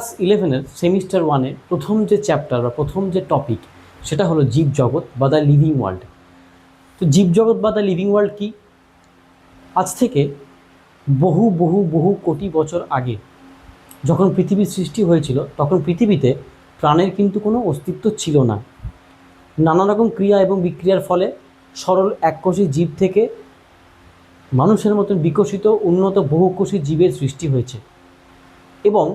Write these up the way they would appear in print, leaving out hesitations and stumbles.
Class 11-এর semester 1-এর প্রথম যে chapter বা প্রথম যে টপিক সেটা হলো জীবজগৎ বা দ্য লিভিং ওয়ার্ল্ড। তো জীবজগৎ বা দ্য লিভিং ওয়ার্ল্ড কি? আজ থেকে বহু বহু বহু কোটি বছর আগে যখন পৃথিবীর সৃষ্টি হয়েছিল তখন পৃথিবীতে প্রাণের কিন্তু কোনো অস্তিত্ব ছিল না। নানা রকম ক্রিয়া এবং বিক্রিয়ার ফলে সরল এককোষী জীব থেকে মানুষের মতন বিকশিত উন্নত বহুকোষী জীবের সৃষ্টি হয়েছে এবং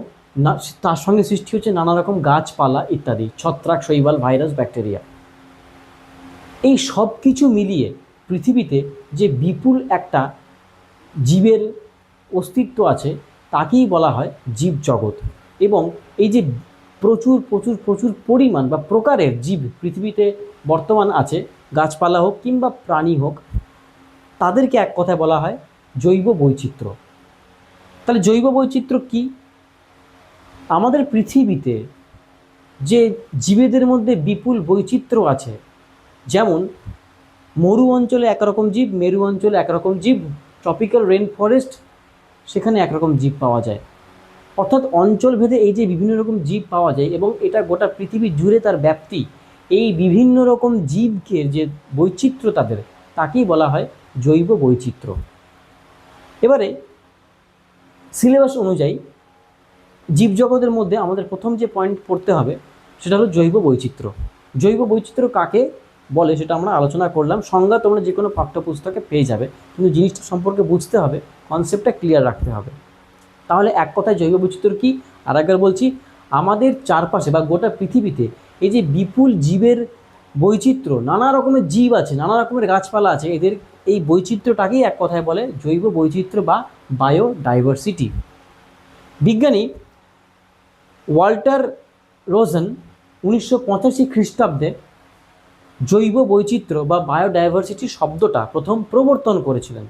তার সঙ্গে সৃষ্টি হচ্ছে নানা রকম গাছপালা ইত্যাদি, ছত্রাক, শৈবাল, ভাইরাস, ব্যাকটেরিয়া। এই সব কিছু মিলিয়ে পৃথিবীতে যে বিপুল একটা জীবের অস্তিত্ব আছে তাকেই বলা হয় জীবজগৎ। এবং এই যে প্রচুর প্রচুর প্রচুর পরিমাণ বা প্রকারের জীব পৃথিবীতে বর্তমান আছে, গাছপালা হোক কিংবা প্রাণী হোক, তাদেরকে এক কথায় বলা হয় জৈব বৈচিত্র্য। তাহলে জৈব বৈচিত্র্য কী? আমাদের পৃথিবীতে যে জীবেদের মধ্যে বিপুল বৈচিত্র্য আছে, যেমন মরু অঞ্চলে একরকম জীব, মেরু অঞ্চলে একরকম জীব, ট্রপিক্যাল রেন ফরেস্ট সেখানে একরকম জীব পাওয়া যায়। অর্থাৎ অঞ্চলভেদে এই যে বিভিন্ন রকম জীব পাওয়া যায় এবং এটা গোটা পৃথিবী জুড়ে তার ব্যাপ্তি, এই বিভিন্ন রকম জীবকে যে বৈচিত্র্য তাকেই বলা হয় জৈব বৈচিত্র্য। এবারে সিলেবাস অনুযায়ী জীবজগতের মধ্যে আমাদের প্রথম যে পয়েন্ট পড়তে হবে সেটা হলো জৈব বৈচিত্র্য। জৈব বৈচিত্র্য কাকে বলে সেটা আমরা আলোচনা করলাম। সংজ্ঞা তোমরা যে কোনো পাঠ্যপুস্তকে পেয়ে যাবে, কিন্তু জিনিসটা সম্পর্কে বুঝতে হবে, কনসেপ্টটা ক্লিয়ার রাখতে হবে। তাহলে এক কথায় জৈব বৈচিত্র্য কী? আর একবার বলছি, আমাদের চারপাশে বা গোটা পৃথিবীতে এই যে বিপুল জীবের বৈচিত্র্য, নানা রকমের জীব আছে, নানা রকমের গাছপালা আছে, এদের এই বৈচিত্র্যটাকেই এক কথায় বলে জৈব বৈচিত্র্য বা বায়োডাইভার্সিটি। বিজ্ঞানী ওয়াল্টার রোজেন 1985 খ্রিস্টাব্দে জৈব বৈচিত্র্য বা বায়োডাইভার্সিটি শব্দটা প্রথম প্রবর্তন করেছিলেন।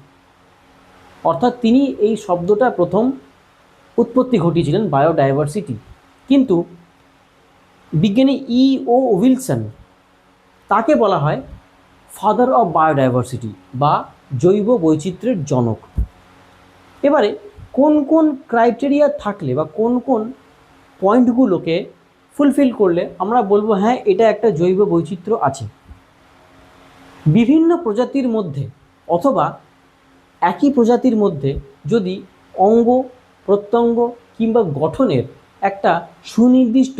অর্থাৎ তিনি এই শব্দটা প্রথম উৎপত্তি ঘটিয়েছিলেন, বায়োডাইভার্সিটি। কিন্তু বিজ্ঞানী ও উইলসন, তাকে বলা হয় ফাদার অফ বায়োডাইভার্সিটি বা জৈব বৈচিত্র্যের জনক। এবারে কোন কোন ক্রাইটেরিয়া থাকলে বা কোন কোন পয়েন্টগুলোকে ফুলফিল করলে আমরা বলবো হ্যাঁ এটা একটা জৈব বৈচিত্র্য আছে? বিভিন্ন প্রজাতির মধ্যে অথবা একই প্রজাতির মধ্যে যদি অঙ্গ প্রত্যঙ্গ কিংবা গঠনের একটা সুনির্দিষ্ট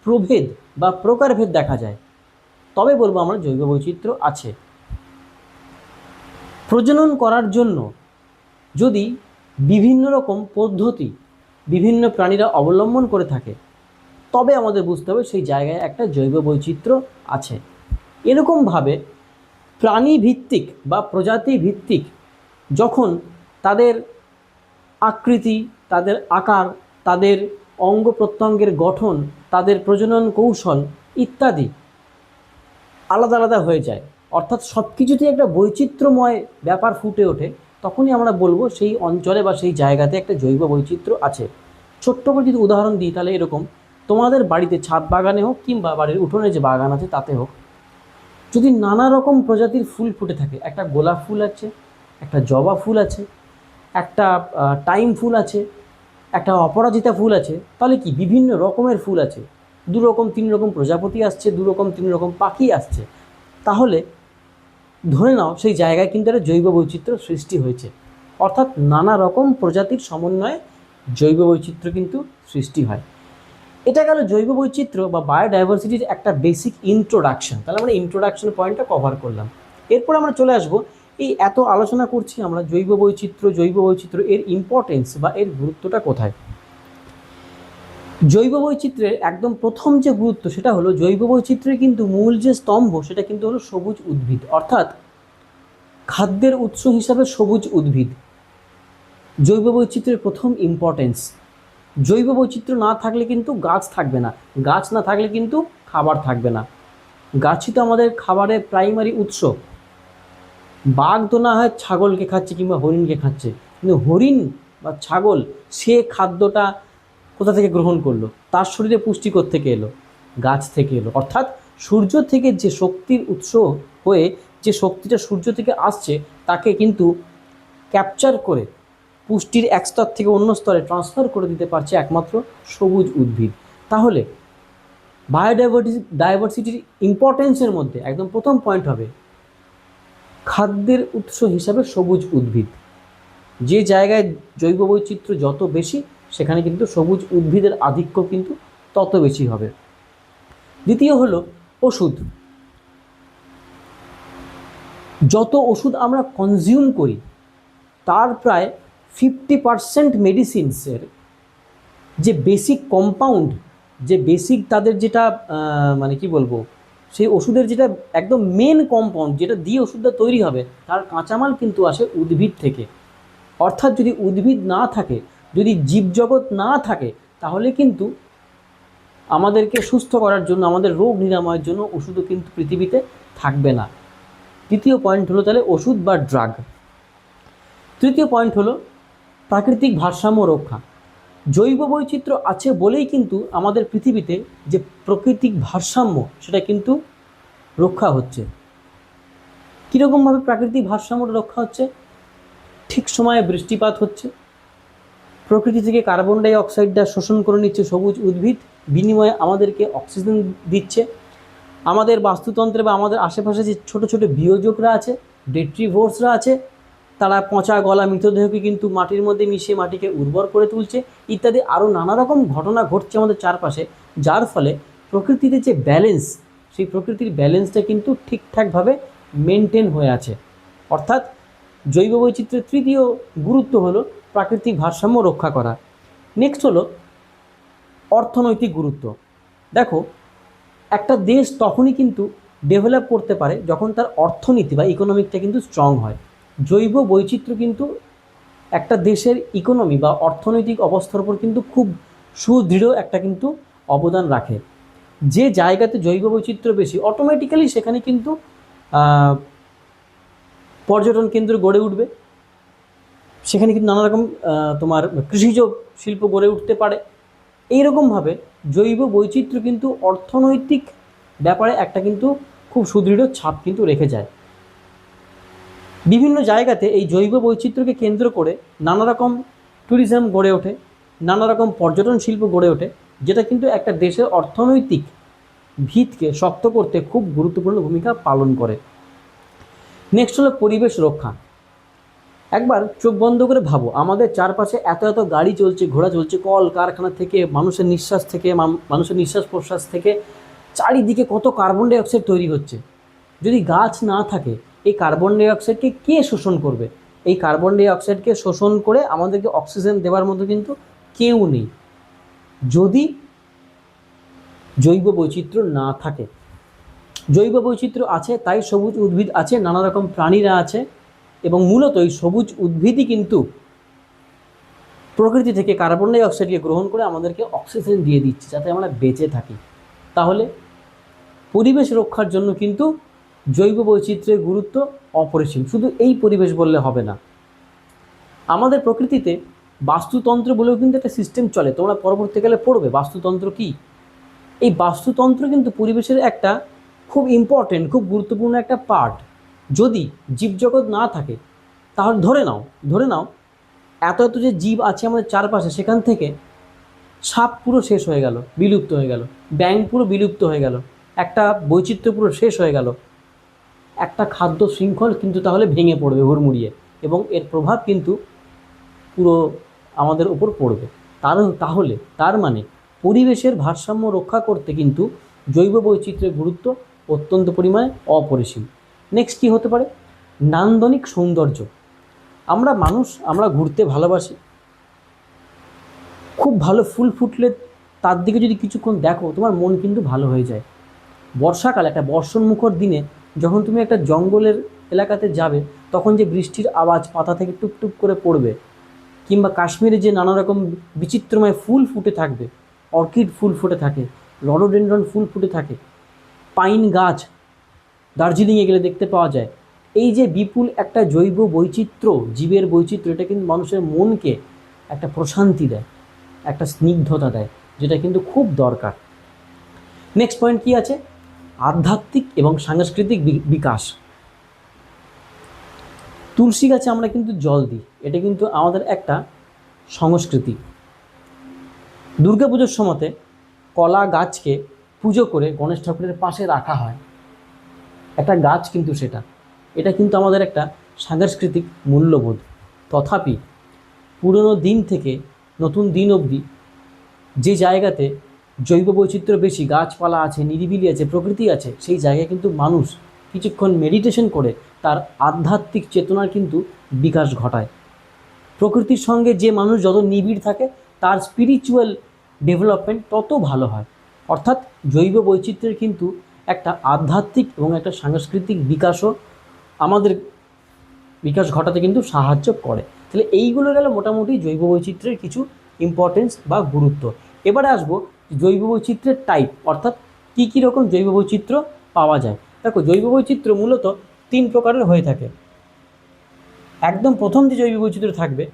প্রভেদ বা প্রকারভেদ দেখা যায়, তবে বলবো আমরা জৈব বৈচিত্র্য আছে। প্রজনন করার জন্য যদি বিভিন্ন রকম পদ্ধতি বিভিন্ন প্রাণীরা অবলম্বন করে থাকে, তবে আমাদের বুঝতে হবে সেই জায়গায় একটা জৈব বৈচিত্র্য আছে। এরকমভাবে প্রাণী ভিত্তিক বা প্রজাতি ভিত্তিক যখন তাদের আকৃতি, তাদের আকার, তাদের অঙ্গ প্রত্যঙ্গের গঠন, তাদের প্রজনন কৌশল ইত্যাদি আলাদা আলাদা হয়ে যায়, অর্থাৎ সব কিছুতেই একটা বৈচিত্র্যময় ব্যাপার ফুটে ওঠে, তখনই আমরা বলবো সেই অঞ্চলে বা সেই জায়গাতে একটা জৈব বৈচিত্র্য আছে। ছোট্ট করে যদি উদাহরণ দিই তাহলে এরকম, তোমাদের বাড়িতে ছাদ বাগানে হোক কিংবা বাড়ির উঠোনে যে বাগান আছে তাতে হোক, যদি নানা রকম প্রজাতির ফুল ফুটে থাকে, একটা গোলাপ ফুল আছে, একটা জবা ফুল আছে, একটা টাইম ফুল আছে, একটা অপরাজিতা ফুল আছে, তাহলে কি বিভিন্ন রকমের ফুল আছে, দু রকম তিন রকম প্রজাপতি আসছে, দু রকম তিন রকম পাখি আসছে, তাহলে ধরে নাও সেই জায়গায় কিন্তু একটা জৈব বৈচিত্র্য সৃষ্টি হয়েছে। অর্থাৎ নানা রকম প্রজাতির সমন্বয়ে জৈব বৈচিত্র্য কিন্তু সৃষ্টি হয়। এটা গেল জৈব বৈচিত্র্য বা বায়োডাইভার্সিটির একটা বেসিক ইন্ট্রোডাকশন। তাহলে আমরা ইন্ট্রোডাকশন পয়েন্টটা কভার করলাম। এরপর আমরা চলে আসবো, এই এত আলোচনা করছি আমরা জৈব বৈচিত্র্য এর ইম্পর্টেন্স বা এর গুরুত্বটা কোথায়। জৈব বৈচিত্র্যের একদম প্রথম যে গুরুত্ব সেটা হলো, জৈব বৈচিত্র্যের কিন্তু মূল যে স্তম্ভ সেটা কিন্তু হলো সবুজ উদ্ভিদ, অর্থাৎ খাদ্যের উৎস হিসাবে সবুজ উদ্ভিদ জৈব বৈচিত্র্যের প্রথম ইম্পর্টেন্স। জৈব বৈচিত্র্য না থাকলে কিন্তু গাছ থাকবে না, গাছ না থাকলে কিন্তু খাবার থাকবে না। গাছই তো আমাদের খাবারের প্রাইমারি উৎস। বাঘ তো না হয় ছাগলকে খাচ্ছে কিংবা হরিণকে খাচ্ছে, কিন্তু হরিণ বা ছাগল সে খাদ্যটা কোথা থেকে গ্রহণ করলো, তার শরীরে পুষ্টি থেকে এলো, গাছ থেকে এলো। অর্থাৎ সূর্য থেকে যে শক্তির উৎস হয়ে যে শক্তিটা সূর্য থেকে আসছে তাকে কিন্তু ক্যাপচার করে পুষ্টির এক স্তর থেকে অন্য স্তরে ট্রান্সফার করে দিতে পারছে একমাত্র সবুজ উদ্ভিদ। তাহলে ডাইভার্সিটির ইম্পর্টেন্সের মধ্যে একদম প্রথম পয়েন্ট হবে খাদ্যের উৎস হিসাবে সবুজ উদ্ভিদ। যে জায়গায় জৈব বৈচিত্র্য যত বেশি, সেখানে কিন্তু সবুজ উদ্ভিদের আধিক্য কিন্তু তত বেশি হবে। দ্বিতীয় হলো ওষুধ। যত ওষুধ আমরা কনজিউম করি তার প্রায় 50% মেডিসিনসের যে বেসিক কম্পাউন্ড, যে বেসিক তাদের যেটা মানে কি বলবো, সেই ওষুধের যেটা একদম মেন কম্পাউন্ড যেটা দিয়ে ওষুধটা তৈরি হবে, তার কাঁচামাল কিন্তু আসে উদ্ভিদ থেকে। অর্থাৎ যদি উদ্ভিদ না থাকে, যদি জীবজগৎ না থাকে, তাহলে কিন্তু আমাদেরকে সুস্থ করার জন্য, আমাদের রোগ নিরাময়ের জন্য ওষুধও কিন্তু পৃথিবীতে থাকবে না। তৃতীয় পয়েন্ট হলো তাহলে ওষুধ বা ড্রাগ। তৃতীয় পয়েন্ট হলো প্রাকৃতিক ভারসাম্য রক্ষা। জৈব বৈচিত্র্য আছে বলেই কিন্তু আমাদের পৃথিবীতে যে প্রাকৃতিক ভারসাম্য, সেটা কিন্তু রক্ষা হচ্ছে। কীরকমভাবে প্রাকৃতিক ভারসাম্যটা রক্ষা হচ্ছে? ঠিক সময়ে বৃষ্টিপাত হচ্ছে, প্রকৃতি থেকে কার্বন ডাই অক্সাইডটা শোষণ করে নিচ্ছে সবুজ উদ্ভিদ, বিনিময়ে আমাদেরকে অক্সিজেন দিচ্ছে। আমাদের বাস্তুতন্ত্রে বা আমাদের আশেপাশে যে ছোট ছোট বিয়োজকরা আছে, ডেট্রিভোর্সরা আছে, তারা পচা গলা মৃতদেহকে কিন্তু মাটির মধ্যে মিশিয়ে মাটিকে উর্বর করে তুলছে, ইত্যাদি আরও নানা রকম ঘটনা ঘটছে আমাদের চারপাশে, যার ফলে প্রকৃতিতে যে ব্যালেন্স, সেই প্রকৃতির ব্যালেন্সটা কিন্তু ঠিকঠাকভাবে মেনটেন হয়ে আছে। অর্থাৎ জৈব বৈচিত্র্যের তৃতীয় গুরুত্ব হলো প্রাকৃতিক ভারসাম্য রক্ষা করা। নেক্সট হলো অর্থনৈতিক গুরুত্ব। দেখো, একটা দেশ তখনই কিন্তু ডেভেলপ করতে পারে যখন তার অর্থনীতি বা ইকোনমিকটা কিন্তু স্ট্রং হয়। জৈব বৈচিত্র্য কিন্তু একটা দেশের ইকোনমি বা অর্থনৈতিক অবস্থার উপর কিন্তু খুব সুদৃঢ় একটা কিন্তু অবদান রাখে। যে জায়গাতে জৈব বৈচিত্র্য বেশি, অটোমেটিক্যালি সেখানে কিন্তু পর্যটন কেন্দ্র গড়ে উঠবে, সেখানে কিন্তু নানা রকম তোমার কৃষিজ শিল্প গড়ে উঠতে পারে। এইরকমভাবে জৈব বৈচিত্র্য কিন্তু অর্থনৈতিক ব্যাপারে একটা কিন্তু খুব সুদৃঢ় ছাপ কিন্তু রেখে যায়। বিভিন্ন জায়গাতে এই জৈব বৈচিত্র্যকে কেন্দ্র করে নানা রকম ট্যুরিজম গড়ে ওঠে, নানা রকম পর্যটন শিল্প গড়ে ওঠে, যেটা কিন্তু একটা দেশের অর্থনৈতিক ভিতকে শক্ত করতে খুব গুরুত্বপূর্ণ ভূমিকা পালন করে। নেক্সট হলো পরিবেশ রক্ষা। একবার চোখ বন্ধ করে ভাবো, আমাদের চারপাশে এত এত গাড়ি চলছে, ঘোড়া চলছে, কল কারখানা থেকে, মানুষের নিঃশ্বাস থেকে, মানুষের নিঃশ্বাস প্রশ্বাস থেকে চারিদিকে কত কার্বন ডাই অক্সাইড তৈরি হচ্ছে। যদি গাছ না থাকে, এই কার্বন ডাই অক্সাইডকে কে শোষণ করবে? এই কার্বন ডাই অক্সাইডকে শোষণ করে আমাদেরকে অক্সিজেন দেওয়ার মতো কিন্তু কেউ নেই, যদি জৈব বৈচিত্র্য না থাকে। জৈব বৈচিত্র্য আছে তাই সবুজ উদ্ভিদ আছে, নানা রকম প্রাণীরা আছে, এবং মূলত এই সবুজ উদ্ভিদই কিন্তু প্রকৃতি থেকে কার্বন ডাই অক্সাইডকে গ্রহণ করে আমাদেরকে অক্সিজেন দিয়ে দিচ্ছে, যাতে আমরা বেঁচে থাকি। তাহলে পরিবেশ রক্ষার জন্য কিন্তু জৈব বৈচিত্র্যের গুরুত্ব অপরিসীম। শুধু এই পরিবেশ বললে হবে না, আমাদের প্রকৃতিতে বাস্তুতন্ত্র বলেও কিন্তু একটা সিস্টেম চলে। তোমরা পরবর্তীকালে পড়বে বাস্তুতন্ত্র কী। এই বাস্তুতন্ত্র কিন্তু পরিবেশের একটা খুব ইম্পর্টেন্ট, খুব গুরুত্বপূর্ণ একটা পার্ট। যদি জীবজগৎ না থাকে, তাহলে ধরে নাও এত এত যে জীব আছে আমাদের চারপাশে, সেখান থেকে সাপ পুরো শেষ হয়ে গেল, বিলুপ্ত হয়ে গেল, ব্যাঙ পুরো বিলুপ্ত হয়ে গেল, একটা বৈচিত্র্য পুরো শেষ হয়ে গেল, একটা খাদ্য শৃঙ্খল কিন্তু তাহলে ভেঙে পড়বে হুড়মুড়িয়ে, এবং এর প্রভাব কিন্তু পুরো আমাদের উপর পড়বে। তাহলে তার মানে পরিবেশের ভারসাম্য রক্ষা করতে কিন্তু জৈব বৈচিত্র্যের গুরুত্ব অত্যন্ত পরিমাণে অপরিসীম। নেক্সট কী হতে পারে? নান্দনিক সৌন্দর্য। আমরা মানুষ, আমরা ঘুরতে ভালোবাসি। খুব ভালো ফুল ফুটলে তার দিকে যদি কিছুক্ষণ দেখো, তোমার মন কিন্তু ভালো হয়ে যায়। বর্ষাকাল, একটা বর্ষণমুখর দিনে যখন তুমি একটা জঙ্গলের এলাকাতে যাবে, তখন যে বৃষ্টির আওয়াজ পাতা থেকে টুকটুক করে পড়বে, কিংবা কাশ্মীরে যে নানা রকম বিচিত্রময় ফুল ফুটে থাকবে, অর্কিড ফুল ফুটে থাকে, রডোডেনড্রন ফুল ফুটে থাকে, পাইন গাছ দার্জিলিংয়ে গেলে দেখতে পাওয়া যায়। এই যে বিপুল একটা জৈব বৈচিত্র্য, জীবের বৈচিত্র্য, এটা কিন্তু মানুষের মনকে একটা প্রশান্তি দেয়, একটা স্নিগ্ধতা দেয়, যেটা কিন্তু খুব দরকার। নেক্সট পয়েন্ট কী আছে? আধ্যাত্মিক এবং সাংস্কৃতিক বিকাশ। তুলসী গাছে আমরা কিন্তু জল দিই, এটা কিন্তু আমাদের একটা সংস্কৃতি। দুর্গাপুজোর সময়তে কলা গাছকে পুজো করে গণেশ ঠাকুরের পাশে রাখা হয়, একটা গাছ কিন্তু সেটা, এটা কিন্তু আমাদের একটা সাংস্কৃতিক মূল্যবোধ। তথাপি পুরনো দিন থেকে নতুন দিন অবধি যে জায়গাতে জৈব বৈচিত্র্য বেশি, গাছপালা আছে, নিরিবিলি আছে, প্রকৃতি আছে, সেই জায়গায় কিন্তু মানুষ কিছুক্ষণ মেডিটেশন করে তার আধ্যাত্মিক চেতনার কিন্তু বিকাশ ঘটায়। প্রকৃতির সঙ্গে যে মানুষ যত নিবিড় থাকে তার স্পিরিচুয়াল ডেভেলপমেন্ট তত ভালো হয়। অর্থাৎ জৈব বৈচিত্র্যের কিন্তু একটা আধ্যাত্মিক এবং একটা সাংস্কৃতিক বিকাশও আমাদের বিকাশ ঘটাতে কিন্তু সাহায্য করে। তাহলে এইগুলো গেল মোটামুটি জৈব বৈচিত্র্যের কিছু ইম্পর্টেন্স বা গুরুত্ব। এবারে আসবো জৈব বৈচিত্র্যের টাইপ, অর্থাৎ কী কী রকম জৈব বৈচিত্র্য পাওয়া যায়। দেখো, জৈব বৈচিত্র্য মূলত 3 প্রকারের হয়ে থাকে। একদম প্রথম যে জৈব বৈচিত্র্য থাকবে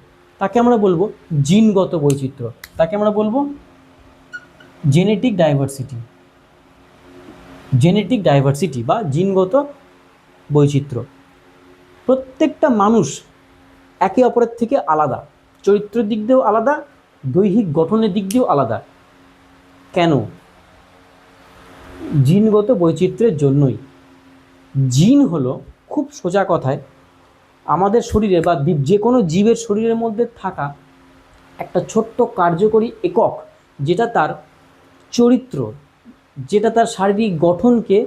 তাকে আমরা বলবো জিনগত বৈচিত্র্য, তাকে আমরা বলবো জেনেটিক ডাইভার্সিটি, জেনেটিক ডাইভার্সিটি বা জিনগত বৈচিত্র্য। প্রত্যেকটা মানুষ একে অপরের থেকে আলাদা, চরিত্রের দিক দিয়েও আলাদা, দৈহিক গঠনের দিক দিয়েও আলাদা। কেন? জিনগত বৈচিত্র্যের জন্যই। জিন হলো, খুব সোজা কথায়, আমাদের শরীরে বা যে কোনো জীবের শরীরের মধ্যে থাকা একটা ছোট্ট কার্যকরী একক, যেটা তার চরিত্র, যেটা তার শারীরিক গঠনকে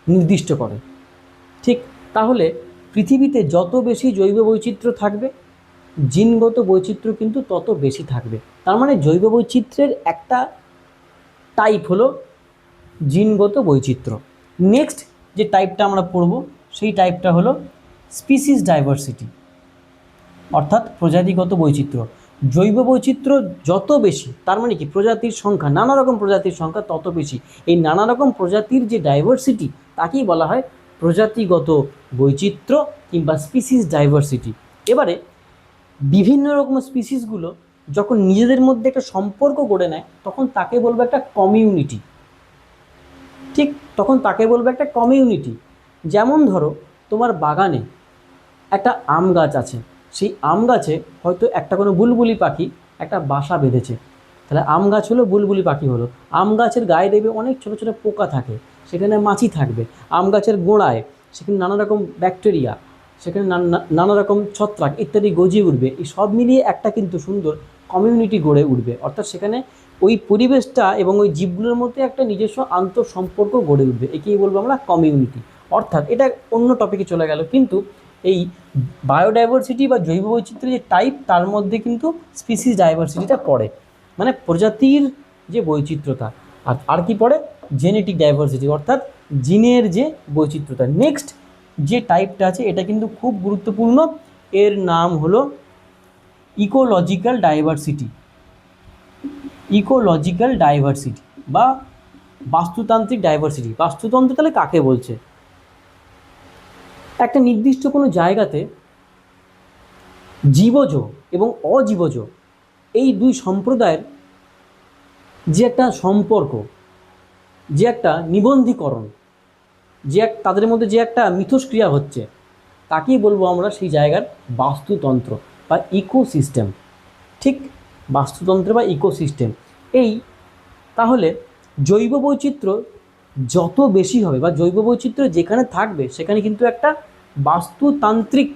নির্দিষ্ট করে। ঠিক তাহলে পৃথিবীতে যত বেশি জৈব বৈচিত্র্য থাকবে, জিনগত বৈচিত্র্য কিন্তু তত বেশি থাকবে। তার মানে জৈব বৈচিত্র্যের একটা টাইপ হলো জিনগত বৈচিত্র্য। নেক্সট যে টাইপটা আমরা পড়ব সেই টাইপটা হলো স্পিসিস ডাইভার্সিটি, অর্থাৎ প্রজাতিগত বৈচিত্র্য। জৈব বৈচিত্র্য যত বেশি, তার মানে কি প্রজাতির সংখ্যা, নানা রকম প্রজাতির সংখ্যা তত বেশি। এই নানা রকম প্রজাতির যে ডাইভার্সিটি তাকেই বলা হয় প্রজাতিগত বৈচিত্র্য কিংবা স্পিসিস ডাইভার্সিটি। এবারে বিভিন্ন রকম স্পিসিসগুলো যখন নিজেদের মধ্যে একটা সম্পর্ক গড়ে নেয় তখন তাকে বলবো একটা কমিউনিটি। ঠিক তখন তাকে বলবো একটা কমিউনিটি। যেমন ধরো, তোমার বাগানে একটা আম গাছ আছে, সেই আম গাছে হয়তো একটা কোনো বুলবুলি পাখি একটা বাসা বেঁধেছে, তাহলে আম গাছ হলো, বুলবুলি পাখি হলো। আম গাছের গায়ে দেবে অনেক ছোটো ছোটো পোকা থাকে, সেখানে মাছি থাকবে। আম গাছের গোড়ায় সেখানে নানা রকম ব্যাকটেরিয়া, সেখানে নানা রকম ছত্রাক ইত্যাদি গজিয়ে উঠবে। এই সব মিলিয়ে একটা কিন্তু সুন্দর কমিউনিটি গড়ে উঠবে। অর্থাৎ সেখানে ওই পরিবেশটা এবং ওই জীবগুলোর মধ্যে একটা নিজস্ব আন্তঃসম্পর্ক গড়ে উঠবে, একেই বলবো আমরা কমিউনিটি। অর্থাৎ এটা অন্য টপিকে চলে গেল, কিন্তু এই বায়োডাইভার্সিটি বা জৈব বৈচিত্র্যের যে টাইপ তার মধ্যে কিন্তু স্পিসিস ডাইভার্সিটিটা পড়ে, মানে প্রজাতির যে বৈচিত্র্যতা। আর কি পড়ে? জেনেটিক ডাইভার্সিটি, অর্থাৎ জিনের যে বৈচিত্র্যতা। নেক্সট যে টাইপটা আছে এটা কিন্তু খুব গুরুত্বপূর্ণ, এর নাম হলো ইকোলজিক্যাল ডাইভার্সিটি। ইকোলজিক্যাল ডাইভার্সিটি বা বাস্তুতান্ত্রিক ডাইভার্সিটি। বাস্তুতন্ত্র তাহলে কাকে বলছে? একটা নির্দিষ্ট কোনো জায়গাতে জীবজ এবং অজীবজ এই দুই সম্প্রদায়ের যে একটা সম্পর্ক, যে একটা নিবন্ধীকরণ, যে তাদের মধ্যে যে একটা মিথস্ক্রিয়া হচ্ছে, তাকেই বলবো আমরা সেই জায়গার বাস্তুতন্ত্র বা ইকোসিস্টেম। ঠিক, বাস্তুতন্ত্র বা ইকোসিস্টেম। এই তাহলে জৈব বৈচিত্র্য যত বেশি হবে বা জৈব বৈচিত্র্য যেখানে থাকবে সেখানে কিন্তু একটা বাস্তুতান্ত্রিক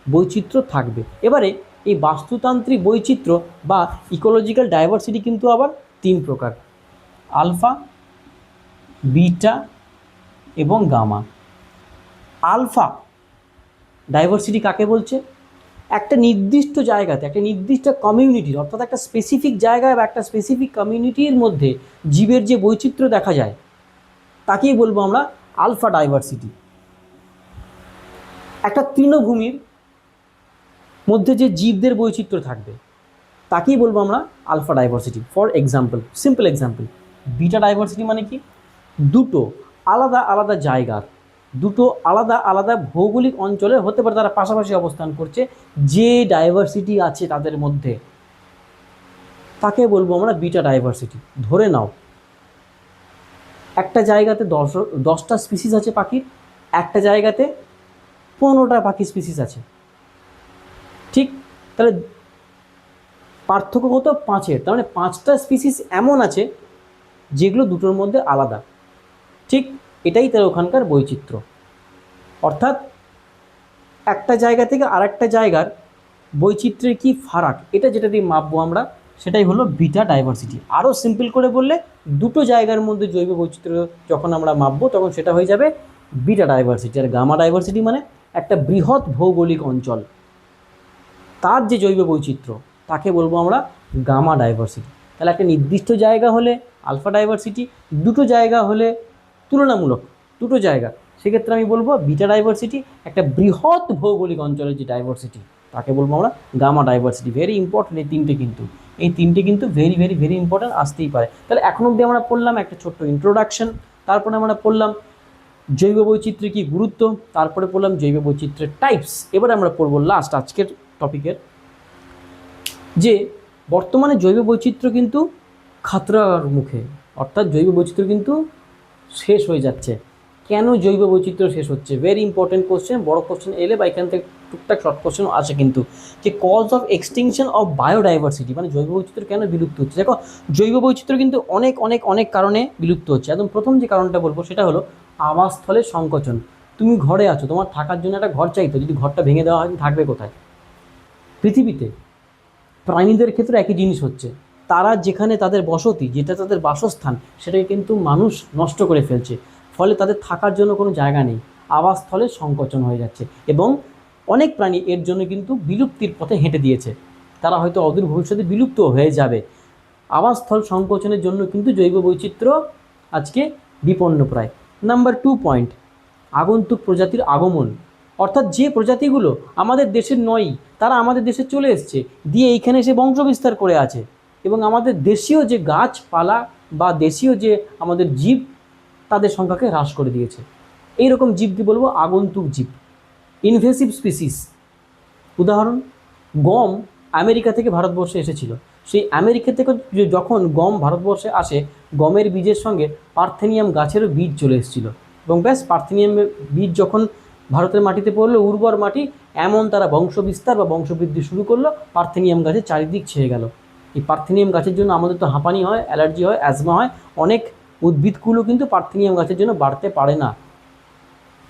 বৈচিত্র্য থাকবে। এবারে এই বাস্তুতান্ত্রিক বৈচিত্র্য বা ইকোলজিক্যাল ডাইভার্সিটি কিন্তু আবার 3 প্রকার: আলফা, বিটা এবং গামা। আলফা ডাইভার্সিটি কাকে বলছে? একটা নির্দিষ্ট জায়গাতে, একটা নির্দিষ্ট কমিউনিটির, অর্থাৎ একটা স্পেসিফিক জায়গায় বা একটা স্পেসিফিক কমিউনিটির মধ্যে জীবের যে বৈচিত্র্য দেখা যায় তাকেই বলবো আমরা আলফা ডাইভার্সিটি। একটা তৃণভূমির মধ্যে যে জীবদের বৈচিত্র্য থাকবে তাকেই বলবো আমরা alpha diversity. For example, simple example, beta diversity মানে কি? দুটো আলাদা আলাদা জায়গার, দুটো আলাদা আলাদা ভৌগোলিক অঞ্চলে হতে পারে তারা পাশাপাশি অবস্থান করছে, যে ডাইভার্সিটি আছে তাদের মধ্যে তাকে বলবো আমরা বিটা ডাইভার্সিটি। ধরে নাও একটা জায়গাতে 10টা স্পিসিস আছে পাখির, একটা জায়গাতে 15টা পাখি স্পিসিস আছে। ঠিক, তাহলে পার্থক্য কত? 5-এর। তার মানে 5টা স্পিসিস এমন আছে যেগুলো দুটোর মধ্যে আলাদা। ঠিক, এটাই তার ওখানকার বৈচিত্র্য। অর্থাৎ একটা জায়গা থেকে আরেকটা জায়গার বৈচিত্র্যের কি ফারাক, এটা যেটা দিয়ে মাপবো আমরা, সেটাই হলো বিটা ডাইভার্সিটি। আরও সিম্পল করে বললে, দুটো জায়গার মধ্যে জৈব বৈচিত্র্য যখন আমরা মাপবো তখন সেটা হয়ে যাবে বিটা ডাইভার্সিটি। আর গামা ডাইভার্সিটি মানে একটা বৃহৎ ভৌগোলিক অঞ্চল, তার যে জৈব বৈচিত্র্য তাকে বলবো আমরা গামা ডাইভার্সিটি। তাহলে একটা নির্দিষ্ট জায়গা হলে আলফা ডাইভার্সিটি, দুটো জায়গা হলে তুলনামূলক দুটো জায়গা, সেক্ষেত্রে আমি বলবো বিটা ডাইভার্সিটি। একটা বৃহৎ ভৌগোলিক অঞ্চলের যে ডাইভার্সিটি তাকে বলবো আমরা গামা ডাইভার্সিটি। ভেরি ইম্পর্টেন্ট এই তিনটে কিন্তু ভেরি ভেরি ভেরি ইম্পর্টেন্ট, আসতেই পারে। তাহলে এখন অবধি আমরা পড়লাম একটা ছোট্ট ইন্ট্রোডাকশন, তারপরে আমরা পড়লাম জৈব বৈচিত্র্যের কী গুরুত্ব, তারপরে পড়লাম জৈব বৈচিত্র্যের টাইপস। এবারে আমরা পড়বো লাস্ট আজকের টপিকের, যে বর্তমানে জৈব বৈচিত্র্য কিন্তু খাতরার মুখে, অর্থাৎ জৈব বৈচিত্র্য কিন্তু শেষ হয়ে যাচ্ছে। কেন জৈব বৈচিত্র্য শেষ হচ্ছে? ভেরি ইম্পর্টেন্ট কোশ্চেন, বড় কোশ্চেন এলে বা এখান থেকে টুকটাক শর্ট কোশ্চেন আসে কিন্তু, যে cause of extinction of biodiversity, মানে জৈব বৈচিত্র্য কেন বিলুপ্ত হচ্ছে। দেখো, জৈব বৈচিত্র্য কিন্তু অনেক অনেক অনেক কারণে বিলুপ্ত হচ্ছে। একদম প্রথম যে কারণটা বলবো সেটা হলো আবাসস্থলের সংকোচন। তুমি ঘরে আছো, তোমার থাকার জন্য একটা ঘর চাইতো, যদি ঘরটা ভেঙে দেওয়া হয় থাকবে কোথায়? পৃথিবীতে প্রাণীদের ক্ষেত্রে একই জিনিস হচ্ছে, তারা যেখানে তাদের বসতি, যেটা তাদের বাসস্থান, সেটাকে কিন্তু মানুষ নষ্ট করে ফেলছে, ফলে তাদের থাকার জন্য কোনো জায়গা নেই, আবাসস্থলের সংকোচন হয়ে যাচ্ছে। এবং অনেক প্রাণী এর জন্য কিন্তু বিলুপ্তির পথে হেঁটে দিয়েছে, তারা হয়তো অদূর ভবিষ্যতে বিলুপ্ত হয়ে যাবে। আবাসস্থল সংকোচনের জন্য কিন্তু জৈব বৈচিত্র্য আজকে বিপন্ন প্রায়। নাম্বার 2 পয়েন্ট, আগন্তুক প্রজাতির আগমন। অর্থাৎ যে প্রজাতিগুলো আমাদের দেশের নয়, তারা আমাদের দেশে চলে এসছে, দিয়ে এইখানে এসে বংশবিস্তার করে আছে, এবং আমাদের দেশীয় যে গাছপালা বা দেশীয় যে আমাদের জীব, তাদের সংখ্যাকে হ্রাস করে দিয়েছে। এইরকম জীবকে বলবো আগন্তুক জীব, ইনভেসিভ স্পিসিস। উদাহরণ, গম আমেরিকা থেকে ভারতবর্ষে এসেছিল, সেই আমেরিকা থেকে যখন গম ভারতবর্ষে আসে, গমের বীজের সঙ্গে পার্থেনিয়াম গাছেরও বীজ চলে এসেছিলো, এবং ব্যাস পার্থেনিয়ামের বীজ যখন ভারতের মাটিতে পড়লো, উর্বর মাটি, এমন তারা বংশবিস্তার বা বংশবৃদ্ধি শুরু করলো, পার্থেনিয়াম গাছের চারিদিক ছেয়ে গেল। এই পার্থেনিয়াম গাছের জন্য আমাদের তো হাঁপানি হয়, অ্যালার্জি হয়, অ্যাজমা হয়, অনেক উদ্ভিদকুলও কিন্তু পার্থেনিয়াম গাছের জন্য বাড়তে পারে না।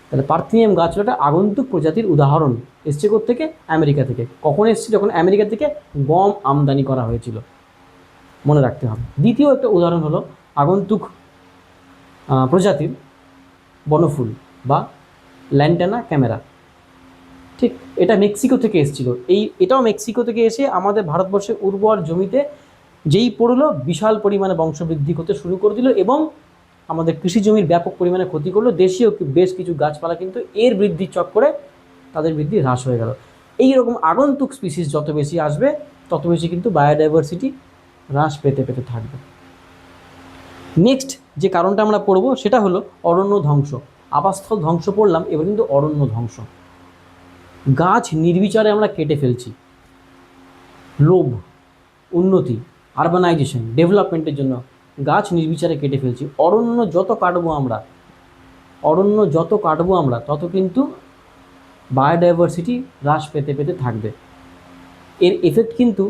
তাহলে পার্থেনিয়াম গাছ হলো একটা আগন্তুক প্রজাতির উদাহরণ, এসছে থেকে আমেরিকা থেকে। কখন এসছে? যখন আমেরিকা থেকে গম আমদানি করা হয়েছিল, মনে রাখতে হবে। দ্বিতীয় একটা উদাহরণ হলো আগন্তুক প্রজাতির বনফুল বা ল্যান্টানা ক্যামেরা। ঠিক, এটা মেক্সিকো থেকে এসেছিল। এটাও মেক্সিকো থেকে এসে আমাদের ভারতবর্ষের উর্বর জমিতে যেই পড়লো, বিশাল পরিমাণে বংশবৃদ্ধি করতে শুরু করে দিল এবং আমাদের কৃষি জমির ব্যাপক পরিমাণে ক্ষতি করলো। দেশীয় বেশ কিছু গাছপালা কিন্তু এর বৃদ্ধির চক্করে তাদের বৃদ্ধি হ্রাস হয়ে গেল। এই রকম আগন্তুক স্পিসিস যত বেশি আসবে, তত বেশি কিন্তু বায়োডাইভার্সিটি হ্রাস পেতে পেতে থাকবে। নেক্সট যে কারণটা আমরা পড়ব সেটা হলো অরণ্য ধ্বংস। আবাসস্থল ধ্বংস পড়লাম, এবার কিন্তু অরণ্য ধ্বংস। গাছ নির্বিচারে আমরা কেটে ফেলছি, লোভ, উন্নতি, আরবানাইজেশন, ডেভেলপমেন্টের জন্য গাছ নির্বিচারে কেটে ফেলছি। অরণ্য যত কাটবো আমরা তত কিন্তু বায়োডাইভার্সিটি হ্রাস পেতে পেতে থাকবে। এর এফেক্ট কিন্তু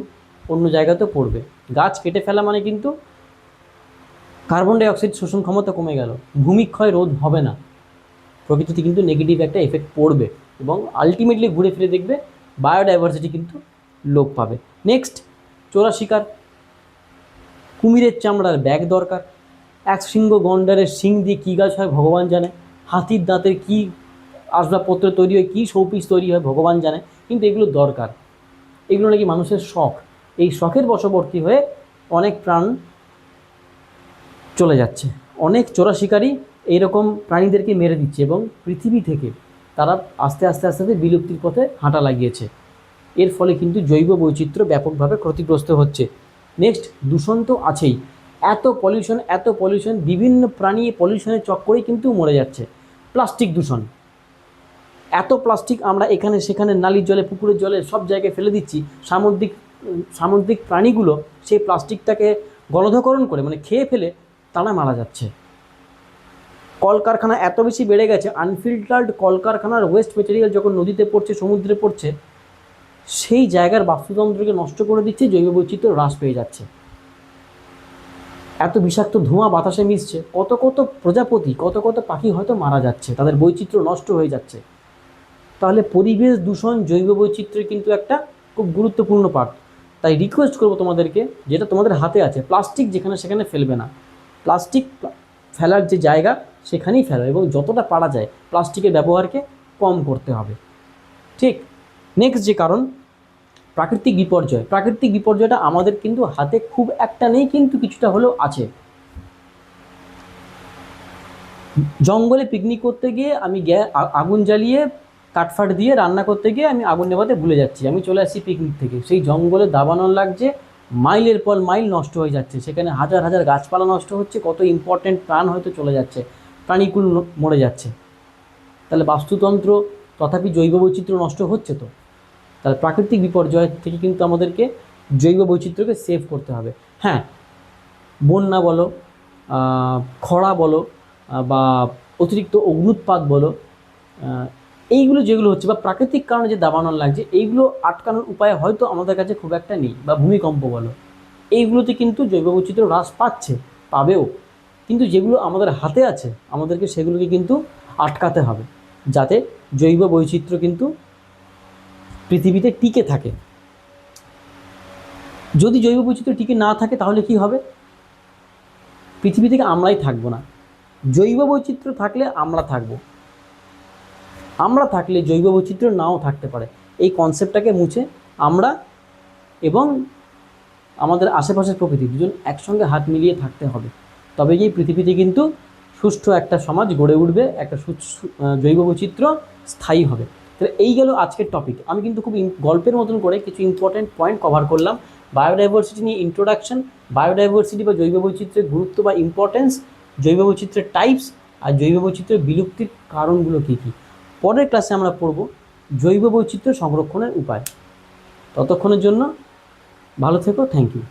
অন্য জায়গাতেও পড়বে। গাছ কেটে ফেলা মানে কিন্তু কার্বন ডাইঅক্সাইড শোষণ ক্ষমতা কমে গেল, ভূমিক্ষয় রোধ হবে না, প্রকৃতিতে কিন্তু নেগেটিভ একটা এফেক্ট পড়বে, এবং আলটিমেটলি ঘুরে ফিরে দেখবে বায়োডাইভার্সিটি কিন্তু লোপ পাবে। নেক্সট, চোরা শিকার। কুমিরের চামড়ার ব্যাগ দরকার, এক শৃঙ্গ গন্ডারের শিং দিয়ে কী গাছ হয় ভগবান জানে, হাতির দাঁতের কী আসবাবপত্র তৈরি হয়, কী শোপিস তৈরি হয় ভগবান জানে, কিন্তু এগুলো দরকার। এগুলো নাকি মানুষের শখ, এই শখের বশবর্তী হয়ে অনেক প্রাণ চলে যাচ্ছে। অনেক চোরা শিকারী এইরকম প্রাণীদেরকে মেরে দিচ্ছে এবং পৃথিবী থেকে তারা আস্তে আস্তে আস্তে আস্তে বিলুপ্তির পথে হাঁটা লাগিয়েছে। এর ফলে কিন্তু জৈব বৈচিত্র্য ব্যাপকভাবে ক্ষতিগ্রস্ত হচ্ছে। নেক্সট, দূষণ তো আছেই। এত পলিউশন, বিভিন্ন প্রাণী পলিউশনের চক্করেই কিন্তু মরে যাচ্ছে। প্লাস্টিক দূষণ, এত প্লাস্টিক আমরা এখানে সেখানে নালির জলে, পুকুরের জলে সব জায়গায় ফেলে দিচ্ছি। সামুদ্রিক প্রাণীগুলো সেই প্লাস্টিকটাকে গলধকরণ করে, মানে খেয়ে ফেলে তারা মারা যাচ্ছে। কলকারখানা এত বেশি বেড়ে গেছে, আনফিল্টার্ড কলকারখানার ওয়েস্ট মেটেরিয়াল যখন নদীতে পড়ছে, সমুদ্রে পড়ছে, সেই জায়গার বাস্তুতন্ত্রকে নষ্ট করে দিচ্ছে, জৈব বৈচিত্র্য হ্রাস পেয়ে যাচ্ছে। এত বিষাক্ত ধোঁয়া বাতাসে মিশছে, কত কত প্রজাপতি, কত কত পাখি হয়তো মারা যাচ্ছে, তাদের বৈচিত্র্য নষ্ট হয়ে যাচ্ছে। তাহলে পরিবেশ দূষণ জৈব বৈচিত্র্যের কিন্তু একটা খুব গুরুত্বপূর্ণ পার্ট। তাই রিকোয়েস্ট করবো তোমাদেরকে, যেটা তোমাদের হাতে আছে, প্লাস্টিক যেখানে সেখানে ফেলবে না। প্লাস্টিক ফেলার যে জায়গা সেখানেই ফেলো, এবং যতটা পারা যায় প্লাস্টিকের ব্যবহারকে কম করতে হবে। ঠিক। নেক্সট যে কারণ, প্রাকৃতিক বিপর্যয়। প্রাকৃতিক বিপর্যয়টা আমাদের কিন্তু হাতে খুব একটা নেই, কিন্তু কিছুটা হলেও আছে। জঙ্গলে পিকনিক করতে গিয়ে আমি আগুন জ্বালিয়ে কাঠফাট দিয়ে রান্না করতে গিয়ে আমি আগুন নেভাতে ভুলে যাচ্ছি, আমি চলে আসছি পিকনিক থেকে, সেই জঙ্গলে দাবানল লাগছে, মাইলের পর মাইল নষ্ট হয়ে যাচ্ছে, সেখানে হাজার হাজার গাছপালা নষ্ট হচ্ছে, কত ইম্পর্টেন্ট প্রাণ হয়তো চলে যাচ্ছে, প্রাণীকুল মরে যাচ্ছে। তাহলে বাস্তুতন্ত্র তথাপি জৈব বৈচিত্র্য নষ্ট হচ্ছে তো। তাহলে প্রাকৃতিক বিপর্যয় থেকে কিন্তু আমাদেরকে জৈব বৈচিত্র্যকে সেভ করতে হবে। হ্যাঁ, বন্যা বলো, খরা বলো, বা অতিরিক্ত অগ্নুৎপাত বলো, এইগুলো যেগুলো হচ্ছে, বা প্রাকৃতিক কারণে যে দাবানল লাগছে, এইগুলো আটকানোর উপায় হয়তো আমাদের কাছে খুব একটা নেই। বা ভূমিকম্প বলো, এইগুলোতে কিন্তু জৈব বৈচিত্র্য হ্রাস পাচ্ছে, পাবেও। কিন্তু যেগুলো আমাদের হাতে আছে, আমাদেরকে সেগুলোকে কিন্তু আটকাতে হবে, যাতে জৈব বৈচিত্র্য কিন্তু পৃথিবীতে টিকে থাকে। যদি জৈব বৈচিত্র্য টিকে না থাকে তাহলে কি হবে? পৃথিবী থেকে আমরাই থাকবো না। জৈব বৈচিত্র্য থাকলে আমরা থাকবো, আমরা থাকলে জৈব বৈচিত্র্য নাও থাকতে পারে। এই কনসেপ্টটাকে মুছে আমরা এবং আমাদের আশেপাশের প্রকৃতি দুজন একসঙ্গে হাত মিলিয়ে থাকতে হবে, তবে গিয়ে পৃথিবীতে কিন্তু সুষ্ঠু একটা সমাজ গড়ে উঠবে, একটা জৈব বৈচিত্র্য স্থায়ী হবে। তাহলে এই গেল আজকের টপিক। আমি কিন্তু খুব গল্পের মতন করে কিছু ইম্পর্টেন্ট পয়েন্ট কভার করলাম। বায়োডাইভার্সিটি নিয়ে ইন্ট্রোডাকশন, বায়োডাইভার্সিটি বা জৈব বৈচিত্র্যের গুরুত্ব বা ইম্পর্টেন্স, জৈব বৈচিত্র্যের টাইপস, আর জৈব বৈচিত্র্যের বিলুপ্তির কারণগুলো কী কী। পরের ক্লাসে আমরা পড়ব জৈব বৈচিত্র্য সংরক্ষণের উপায়। ততক্ষণের জন্য ভালো থেকো, থ্যাংক ইউ।